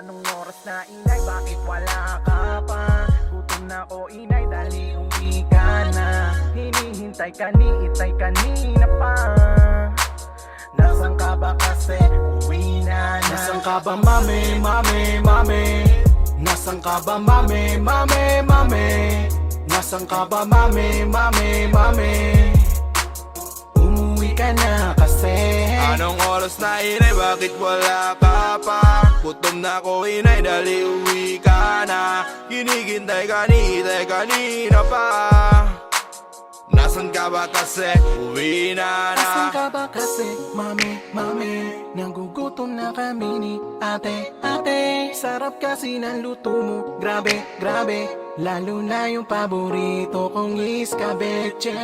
Anong oras na inay, bakit wala ka pa? Gutom na ko inay, dali uwi ka na. Hinihintay ka ni itay kanina pa. Nasaan ka ba kasi? Uwi na. Nasaan ka ba mami, mami, mami? Nasaan ka ba mami, mami, mami? Nasaan ka ba mami, mami, mami? Umuwi ka na kasi. Anong oras na inay, bakit wala ka pa? Gutom na ko inay, dali uwi ka na. Hinihintay ka ni itay kanina pa. Nasaan ka ba kasi? Uwi na na. Nasaan ka ba kasi, mami, mami? Nagugutom na kami ni ate, ate. Sarap kasi ng luto mo, grabe, grabe. Lalo na yung paborito kong iskabeche.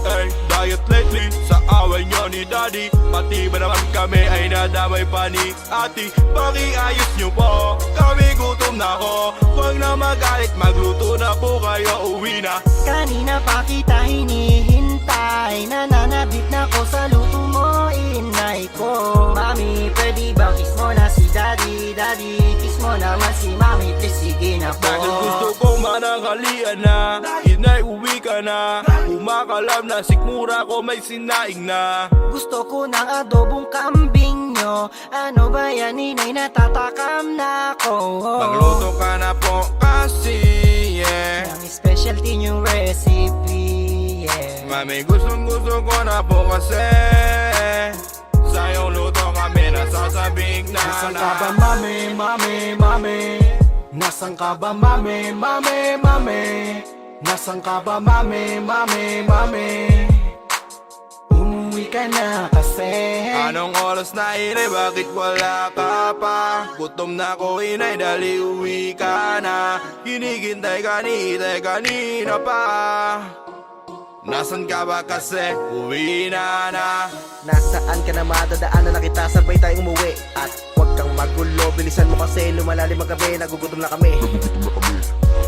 Ay, diet lately, sa away nyo ni daddy. Pati ba naman kami ay nadamay pa ni ate? Pakiayos nyo po, kami gutom na ko. Huwag na magalit, magluto na po kayo, uwi na. Kanina pa kita hinihintay, nananabit na ko sa luto mo, inay ko. Mami, pwede bang kiss mo na si daddy, daddy? Kiss mo naman si mami, please, sige na po. Dahil gusto kong mananghalian na, inay uwi ka na. Kumakalam na sikmura ko may sinaing na. Gusto ko ng adobong kambing nyo. Ano ba yan, inay, natatakam na ko. Magluto ka na po kasi, yeah. Ang specialty nyong recipe, yeah. Mami, gustong gusto ko na po kasi. Sa iyong luto kami nasasabing na. Nasaan ka ba mami, mami, mami? Nasaan ka ba mami, mami, mami? Nasaan ka ba mami, mami, mami? Umuwi ka na kasi. Anong oras na inay, bakit wala ka pa? Gutom na ko inay, dali uwi ka na. Hinihintay ka ni itay kanina pa. Nasaan ka ba kasi? Uwi na na. Nasaan ka na, madadaanan na kita, sabay tayong umuwi. At huwag kang magulo, bilisan mo kasi lumalalim ang gabi, nagugutom na kami.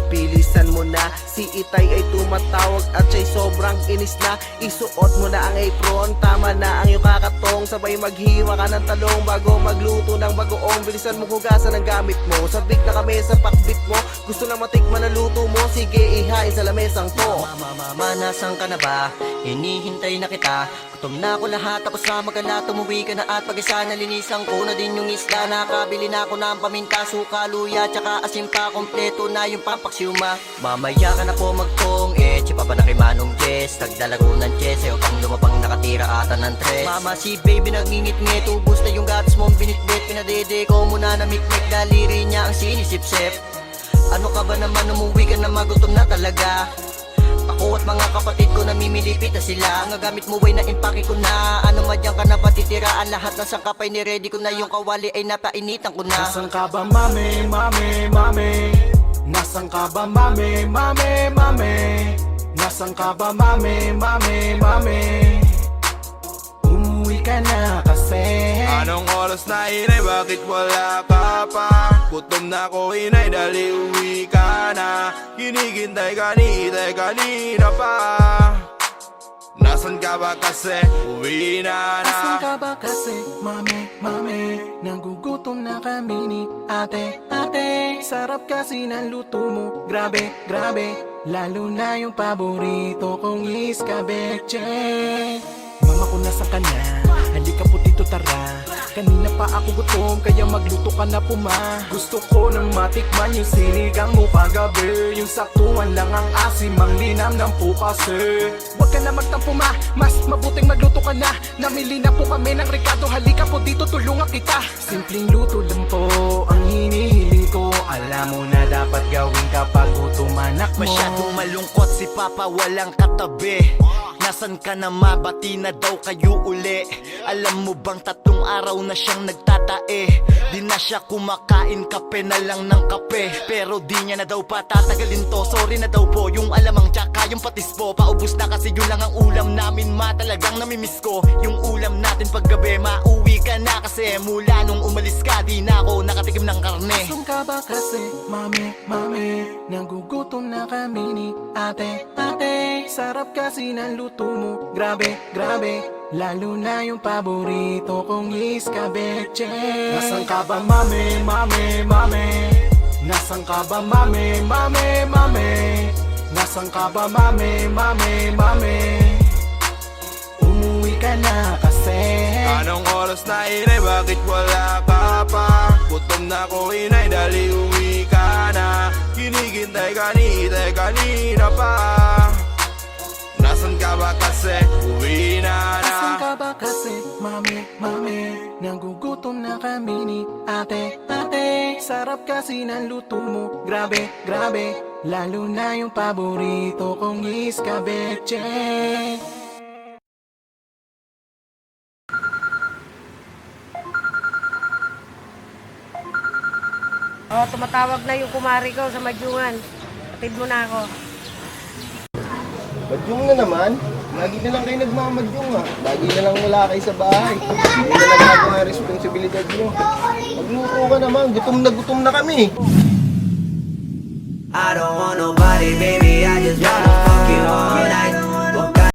Bilisan mo na, si Itay ay tumatawag at siya'y sobrang inis na. Isuot mo na ang apron, tama na ang iyong kakatong. Sabay maghiwa ka ng talong bago magluto ng bagoong. Bilisan mo hugasan ang gamit mo, sabik na kami sa pakbit mo. Gusto na matikman ang luto mo, sige ihain sa lamesang to. Mama, nasaan ka na ba? Hinihintay na kita. Gutom na ako lahat, tapos na magala, tumuwi ka na. At pag-isa na linisan ko na din yung isla. Nakabili na ako ng paminta, suka, luya, tsaka asim pa. Kompleto na yung pampaksiuma. Mamaya ka na po magtong chipa pa na kay Manong Jess. Nagdala ko ng chess, ayaw pang lumapang nakatira ata ng tres. Mama, si baby nagngingit-ngit, ubus na yung gatas mong binitbit. Pinadede ko muna na mikmik, daliri niya ang sinisip-sip. Ano ka ba naman, umuwi ka na, magutom na talaga. Ako at mga kapatid ko namimilipit na sila. Ang gamit mo ay na-impake ko na. Ano madyang ka na ba titiraan? Lahat ng sangkapay ni ready ko na. Yung kawali ay napainitan ko na. Nasaan ka ba mami, mami, mami? Nasaan ka ba mami, mami, mami? Nasaan ka ba mami, mami, mami? Umuwi ka na kasi. Anong oras na inay, bakit wala ka pa? Gutom na ko inay, dali uwi ka na. Hinihintay ka ni itay kanina pa. Nasaan ka ba kasi? Uwi na na. Nasaan ka ba kasi, mami, mami? Nagugutom na kami ni ate, ate. Sarap kasi ng luto mo, grabe, grabe. Lalo na yung paborito kong iskabeche. Mama ko nasa kanya, halika po dito tara. Kanina pa ako gutom, kaya magluto ka na po ma. Gusto ko nang matikman yung sinigang mo kagabi. Yung saktuhan lang ang asim, ang linam ng pupase. Huwag ka na magtampo ma, mas mabuting magluto ka na. Namili na po kami ng Ricardo, halika po dito tulungan kita. Simpleng luto lang po ang hinihiling ko. Alam mo na dapat gawin kapag gutom anak mo. Masyadong malungkot si Papa, walang katabi. Nasaan ka na, mabati na daw kayo uli. Alam mo bang 3 araw na siyang nagtatae. Di na siya kumakain, kape na lang ng kape. Pero di niya na daw patatagalin to. Sorry na daw po, yung alamang tsaka yung patis po. Paubos na kasi yun lang ang ulam namin ma. Talagang namimiss ko yung ulam natin paggabi. Mauwi ka na kasi mula nung umalis ka, di na ako nakatikim ng karne. Nasaan ka ba kasi, mami, mami? Nagugutom na kami ni ate, ate. Sarap kasi ng luto mo, grabe, grabe. lalo na yung paborito kong iskabeche. Nasaan ka ba mami, mami, mami? Nasaan ka ba mami, mami, mami? Nasaan ka ba mami, mami, mami? Umuwi ka na kasi. Anong oras na inay, bakit wala ka pa? Gutom na ko inay, dali uwi ka na. Hinihintay kanina pa. Nasaan ka ba kasi? Uwi na na. Nasaan ka ba kasi, mami, mami? Nagugutom na kami ni ate, ate. Sarap kasi ng luto mo, grabe, grabe. Lalo na yung paborito kong iskabeche. Oh, tumatawag na yung kumari ko sa Madyungan. Atid mo na ako. Madyong na naman. Lagi na lang kayo nagmamadyong ha. Lagi na lang wala kayo sa bahay. Hindi na lang ako ang responsibilidad nyo. Magluto ka naman. Gutom na kami. I don't want nobody, baby, I just wanna